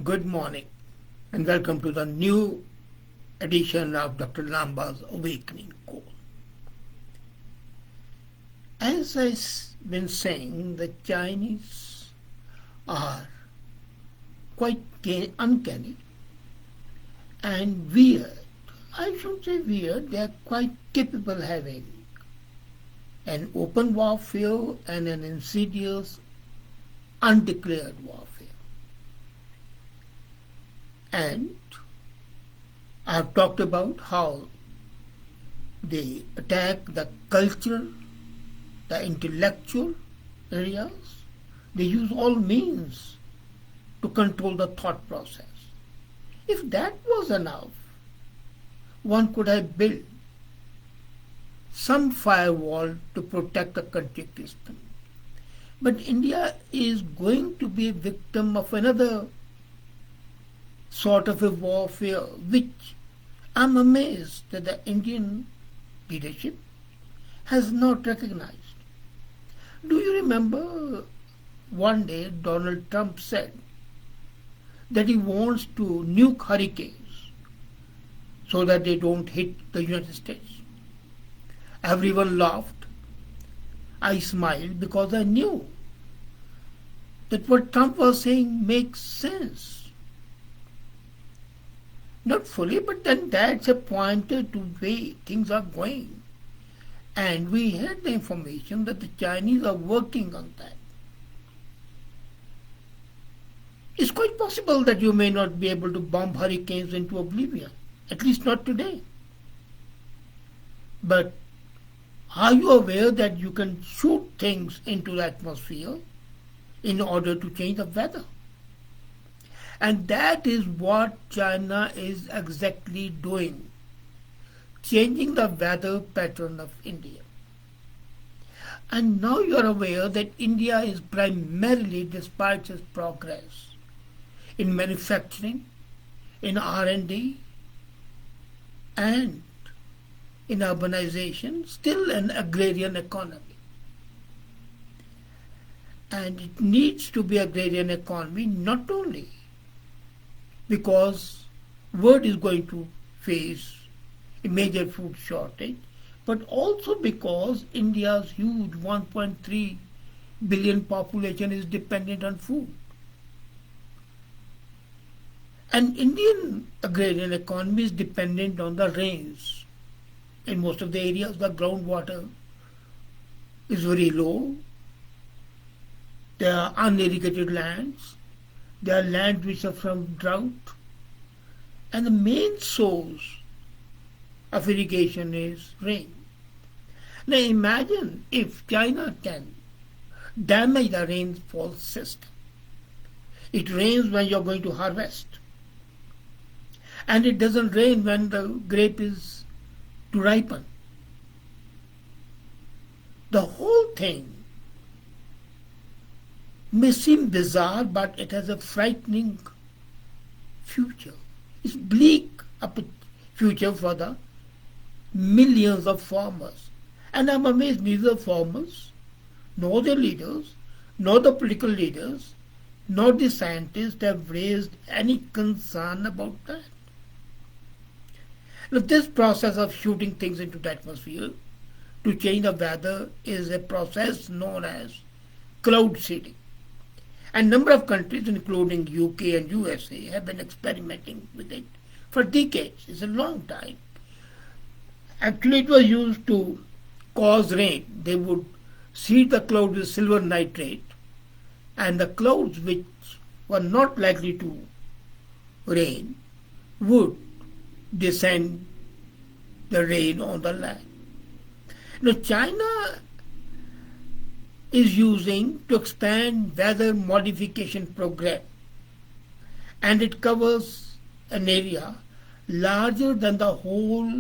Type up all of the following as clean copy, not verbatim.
Good morning and welcome to the new edition of Dr. Lamba's Awakening Call. As I've been saying, the Chinese are quite uncanny and weird. I shouldn't say weird, they are quite capable of having an open warfare and an insidious, undeclared warfare. And I've talked about how they attack the cultural, the intellectual areas. They use all means to control the thought process. If that was enough, one could have built some firewall to protect the country system. But India is going to be a victim of another sort of a warfare, which I'm amazed that the Indian leadership has not recognized. Do you remember one day Donald Trump said that he wants to nuke hurricanes so that they don't hit the United States? Everyone laughed. I smiled because I knew that what Trump was saying makes sense. Not fully, but then that's a pointer to way things are going. And we had the information that the Chinese are working on that. It's quite possible that you may not be able to bomb hurricanes into oblivion, at least not today. But are you aware that you can shoot things into the atmosphere in order to change the weather? And that is what China is exactly doing, changing the weather pattern of India. And now you are aware that India is primarily, despite its progress in manufacturing, in R&D, and in urbanization, still an agrarian economy. And it needs to be agrarian economy not only because world is going to face a major food shortage, but also because India's huge 1.3 billion population is dependent on food. And Indian agrarian economy is dependent on the rains. In most of the areas, the groundwater is very low. There are unirrigated lands. There are lands which are from drought. And the main source of irrigation is rain. Now imagine if China can damage the rainfall system. It rains when you're going to harvest. And it doesn't rain when the grape is to ripen. The whole thing may seem bizarre, but it has a frightening future. It's bleak future for the millions of farmers. And I'm amazed neither farmers, nor the leaders, nor the political leaders, nor the scientists have raised any concern about that. Now, this process of shooting things into the atmosphere to change the weather is a process known as cloud seeding. And a number of countries, including UK and USA, have been experimenting with it for decades. It's a long time. Actually, it was used to cause rain. They would seed the clouds with silver nitrate, and the clouds which were not likely to rain would descend the rain on the land. Now, China is using to expand weather modification program, and it covers an area larger than the whole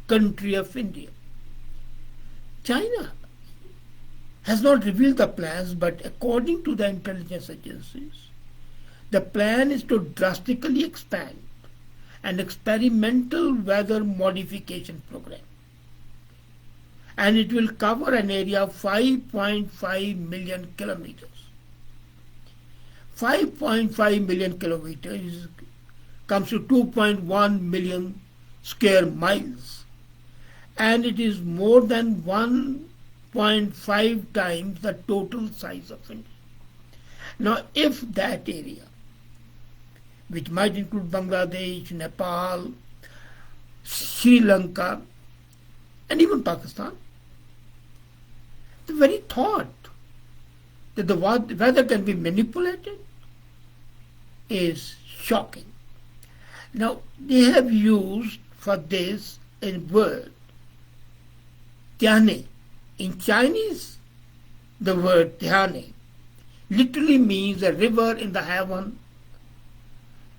country of India. China has not revealed the plans, but according to the intelligence agencies, the plan is to drastically expand an experimental weather modification program. And it will cover an area of 5.5 million kilometers. 5.5 million kilometers comes to 2.1 million square miles, and it is more than 1.5 times the total size of India. Now, if that area, which might include Bangladesh, Nepal, Sri Lanka, and even Pakistan, the very thought that the weather can be manipulated is shocking. Now, they have used for this a word, Tiane. In Chinese, the word Tiane literally means a river in the heaven,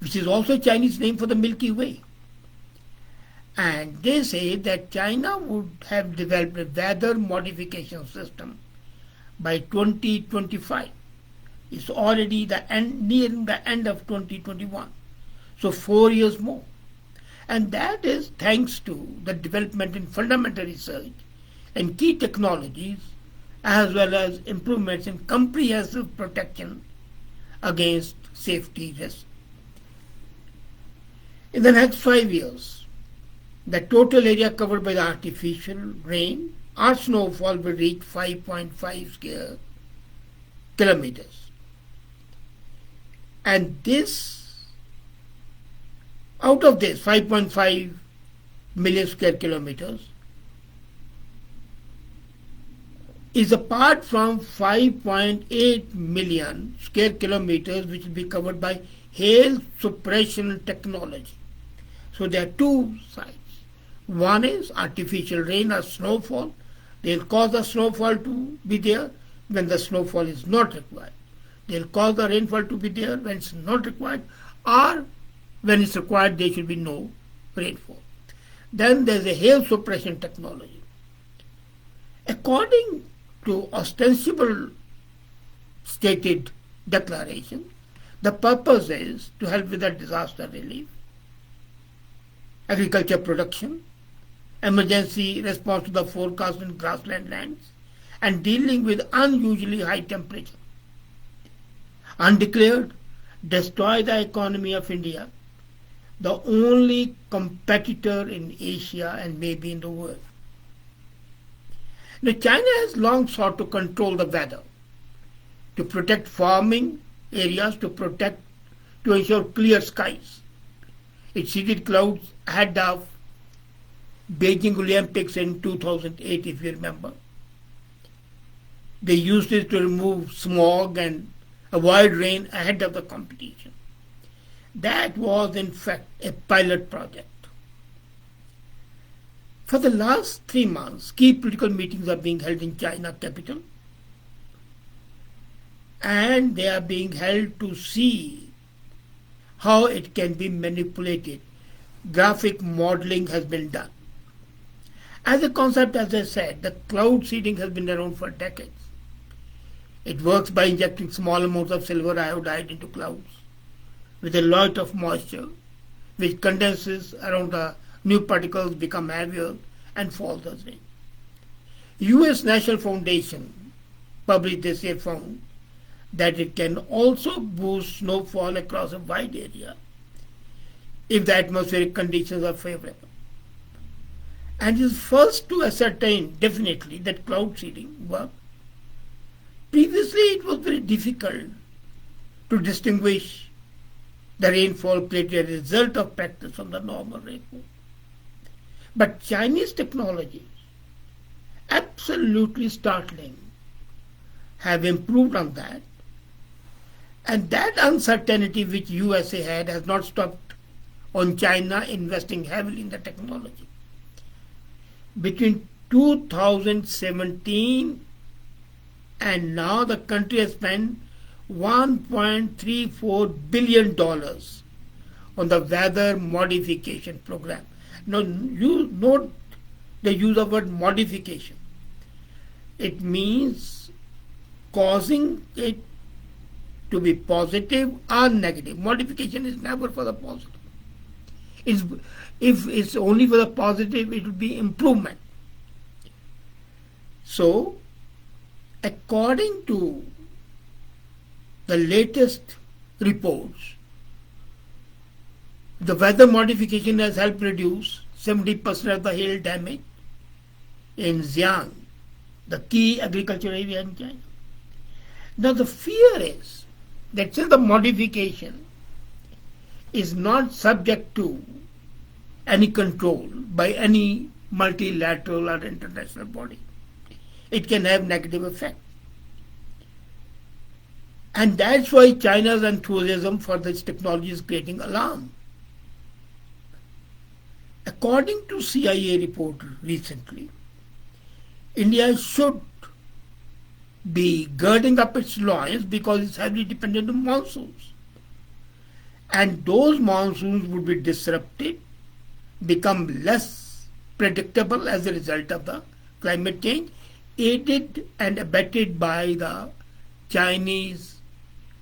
which is also a Chinese name for the Milky Way. And they say that China would have developed a weather modification system by 2025. It's already nearing the end of 2021. So 4 years more. And that is thanks to the development in fundamental research and key technologies, as well as improvements in comprehensive protection against safety risks. In the next 5 years, the total area covered by the artificial rain or snowfall will reach 5.5 square kilometers. And out of this 5.5 million square kilometers, is apart from 5.8 million square kilometers which will be covered by hail suppression technology. So there are two sides. One is artificial rain or snowfall. They'll cause the snowfall to be there when the snowfall is not required. They'll cause the rainfall to be there when it's not required, or when it's required there should be no rainfall. Then there's a hail suppression technology. According to ostensible stated declaration, the purpose is to help with the disaster relief, agriculture production, emergency response to the forecast in grassland lands, and dealing with unusually high temperature. Undeclared, destroy the economy of India, the only competitor in Asia and maybe in the world. Now, China has long sought to control the weather, to protect farming areas, to ensure clear skies. It seeded clouds ahead of Beijing Olympics in 2008, if you remember. They used it to remove smog and avoid rain ahead of the competition. That was, in fact, a pilot project. For the last 3 months, key political meetings are being held in China capital, and they are being held to see how it can be manipulated. Graphic modeling has been done. As a concept, as I said, the cloud seeding has been around for decades. It works by injecting small amounts of silver iodide into clouds with a lot of moisture, which condenses around the new particles, become heavier, and falls as rain. U.S. National Foundation published this year found that it can also boost snowfall across a wide area if the atmospheric conditions are favorable. And is first to ascertain definitely that cloud seeding works. Previously, it was very difficult to distinguish the rainfall created as a result of practice from the normal rainfall. But Chinese technologies, absolutely startling, have improved on that. And that uncertainty which USA had has not stopped on China investing heavily in the technology. Between 2017 and now, the country has spent $1.34 billion on the weather modification program. Now, you note the use of the word modification. It means causing it to be positive or negative. Modification is never for the positive. If it's only for the positive, it would be improvement. So, according to the latest reports, the weather modification has helped reduce 70% of the hail damage in Xi'an, the key agricultural area in China. Now the fear is that since the modification is not subject to any control by any multilateral or international body, it can have negative effect. And that's why China's enthusiasm for this technology is creating alarm. According to CIA report recently, India should be girding up its loins because it's heavily dependent on monsoons. And those monsoons would be disrupted, become less predictable as a result of the climate change, aided and abetted by the Chinese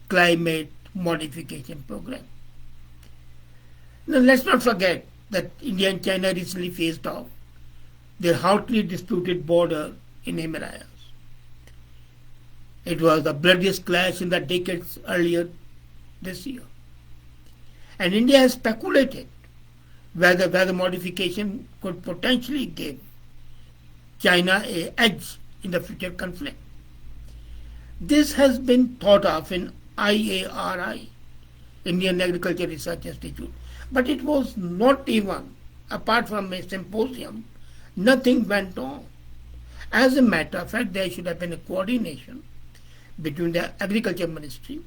climate modification program. Now let's not forget that India and China recently faced off their hotly disputed border in Himalayas. It was the bloodiest clash in the decades earlier this year. And India has speculated whether weather modification could potentially give China an edge in the future conflict. This has been thought of in IARI, Indian Agriculture Research Institute, but it was not even, apart from a symposium, nothing went on. As a matter of fact, there should have been a coordination between the Agriculture Ministry,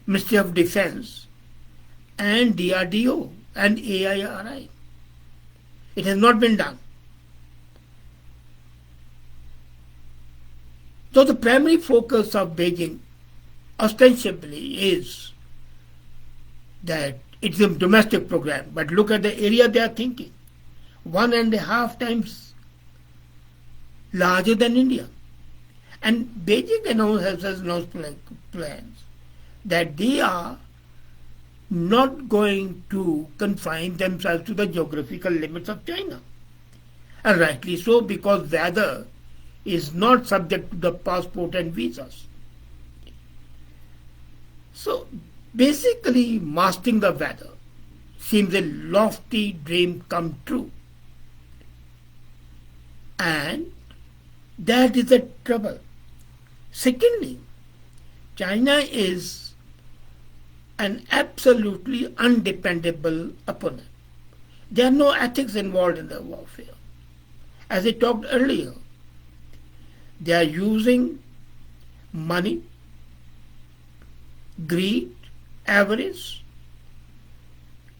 Ministry of Defense, and DRDO and AIRI. It has not been done. So the primary focus of Beijing ostensibly is that it's a domestic program, but look at the area they are thinking. 1.5 times larger than India. And Beijing has announced plans that they are not going to confine themselves to the geographical limits of China. And rightly so, because weather is not subject to the passport and visas. So basically, mastering the weather seems a lofty dream come true. And that is the trouble. Secondly, China is an absolutely undependable opponent. There are no ethics involved in the warfare. As I talked earlier, they are using money, greed, avarice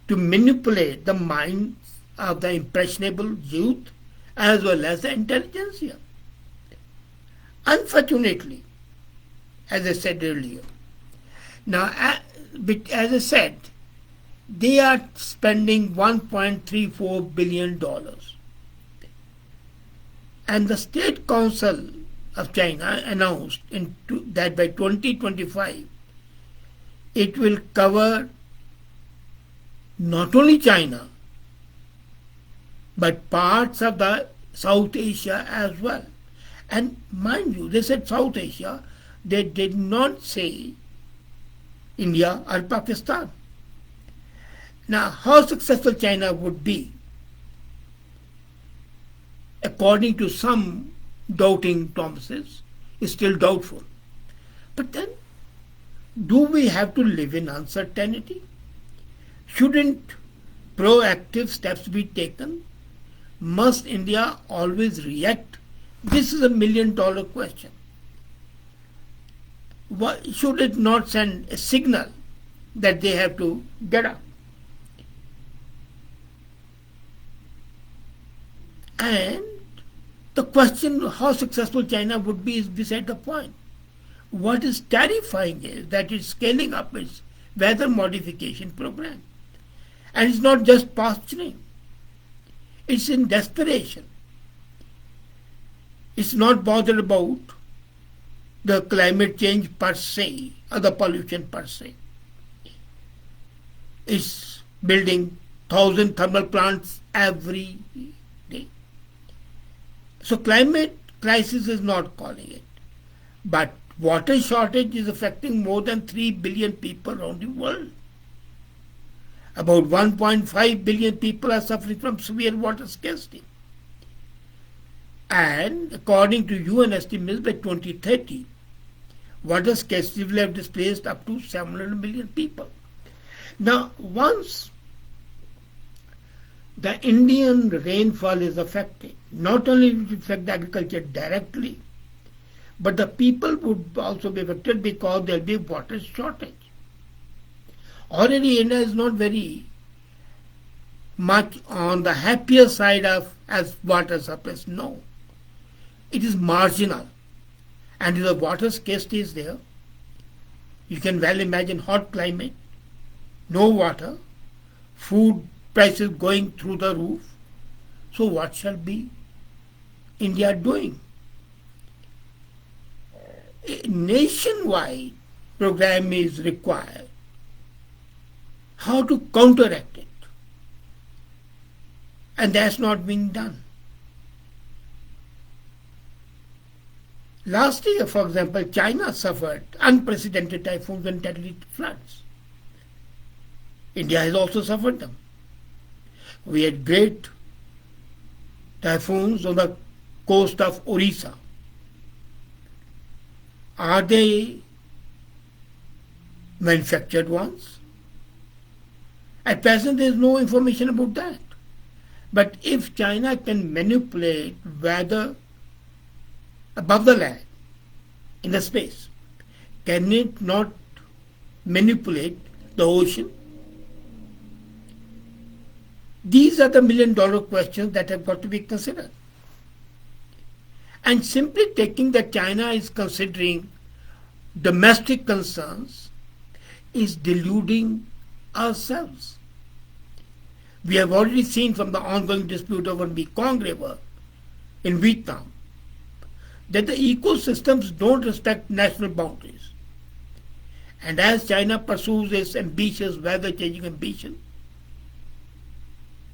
to manipulate the minds of the impressionable youth as well as the intelligentsia. Unfortunately, as I said earlier, now as I said, they are spending $1.34 billion. And the State Council of China announced that by 2025, it will cover not only China, but parts of the South Asia as well. And mind you, they said South Asia, they did not say India or Pakistan. Now, how successful China would be, according to some doubting Thomases, is still doubtful. But then, do we have to live in uncertainty? Shouldn't proactive steps be taken? Must India always react? This is $1 million question. Why should it not send a signal that they have to get up? And the question how successful China would be is beside the point. What is terrifying is that it's scaling up its weather modification program. And it's not just posturing. It's in desperation. It's not bothered about the climate change per se or the pollution per se. It's building 1,000 thermal plants every day. So climate crisis is not calling it. But water shortage is affecting more than 3 billion people around the world. About 1.5 billion people are suffering from severe water scarcity. And according to UN estimates, by 2030, water scarcity will have displaced up to 700 million people. Now, once the Indian rainfall is affected, not only will it affect the agriculture directly, but the people would also be affected because there will be water shortage. Already India is not very much on the happier side of as water surplus. No. It is marginal. And if the water scarcity is there, you can well imagine hot climate, no water, food prices going through the roof. So what shall be India doing? A nationwide program is required. How to counteract it? And that's not being done. Last year, for example, China suffered unprecedented typhoons and deadly floods. India has also suffered them. We had great typhoons on the coast of Orissa. Are they manufactured ones? At present, there is no information about that. But if China can manipulate weather above the land, in the space, can it not manipulate the ocean? These are the million-dollar questions that have got to be considered. And simply taking that China is considering domestic concerns is deluding ourselves. We have already seen from the ongoing dispute over Mekong River in Vietnam that the ecosystems don't respect national boundaries. And as China pursues its ambitious weather-changing ambition,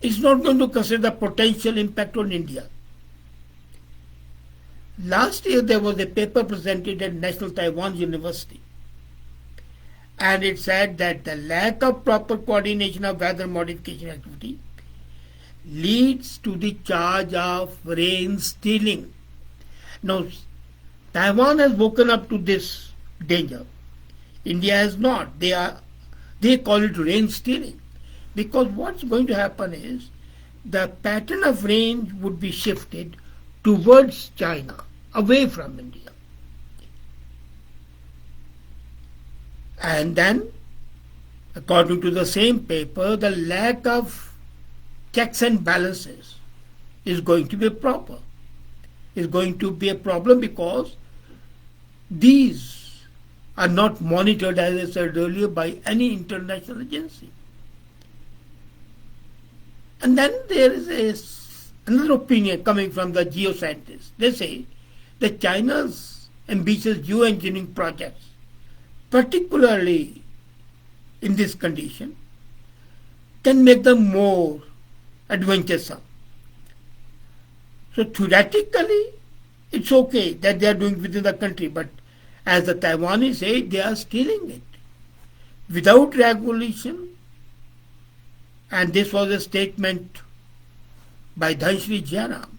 it's not going to consider the potential impact on India. Last year there was a paper presented at National Taiwan University, and it said that the lack of proper coordination of weather modification activity leads to the charge of rain stealing. Now, Taiwan has woken up to this danger. India has not. They call it rain stealing. Because what's going to happen is the pattern of rain would be shifted towards China, away from India. And then, according to the same paper, the lack of checks and balances is going to be a problem. Is going to be a problem because these are not monitored, as I said earlier, by any international agency. And then there is another opinion coming from the geoscientists. They say that China's ambitious geoengineering projects, particularly in this condition, can make them more adventuresome. So theoretically, it's okay that they are doing within the country, but as the Taiwanese say, they are stealing it without regulation. And this was a statement by Dhanshri Jayaram.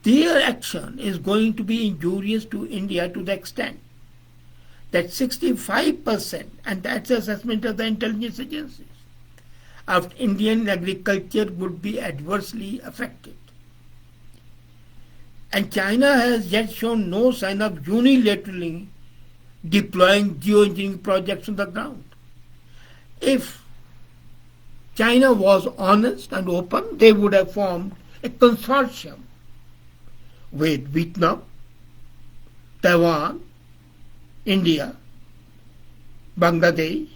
Their action is going to be injurious to India to the extent that 65%, and that's the assessment of the intelligence agencies, of Indian agriculture would be adversely affected. And China has yet shown no sign of unilaterally deploying geoengineering projects on the ground. If China was honest and open, they would have formed a consortium with Vietnam, Taiwan, India, Bangladesh,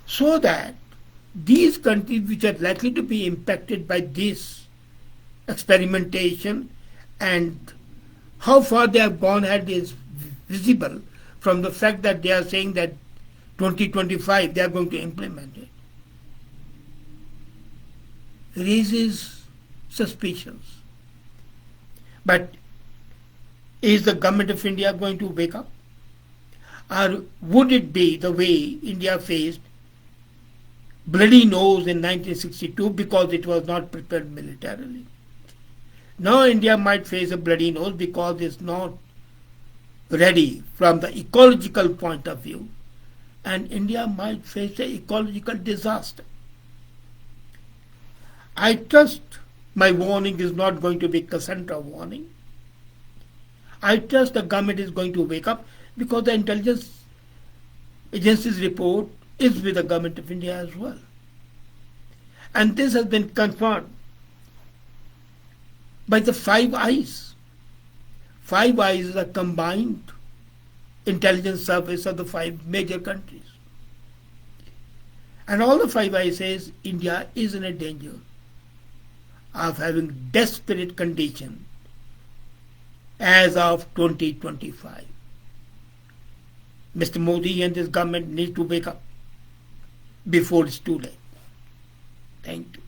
so that these countries which are likely to be impacted by this experimentation and how far they have gone ahead is visible from the fact that they are saying that 2025 they are going to implement it. Raises suspicions. But Is the government of India going to wake up? Or would it be the way India faced bloody nose in 1962 because it was not prepared militarily? Now India might face a bloody nose because it's not ready from the ecological point of view, and India might face an ecological disaster. I trust my warning is not going to be Cassandra warning. I trust the government is going to wake up because the intelligence agency's report is with the government of India as well. And this has been confirmed by the Five Eyes. Five Eyes is a combined intelligence service of the five major countries. And all the Five Eyes says India is in a danger of having desperate condition as of 2025. Mr. Modi and his government need to wake up before it's too late. Thank you.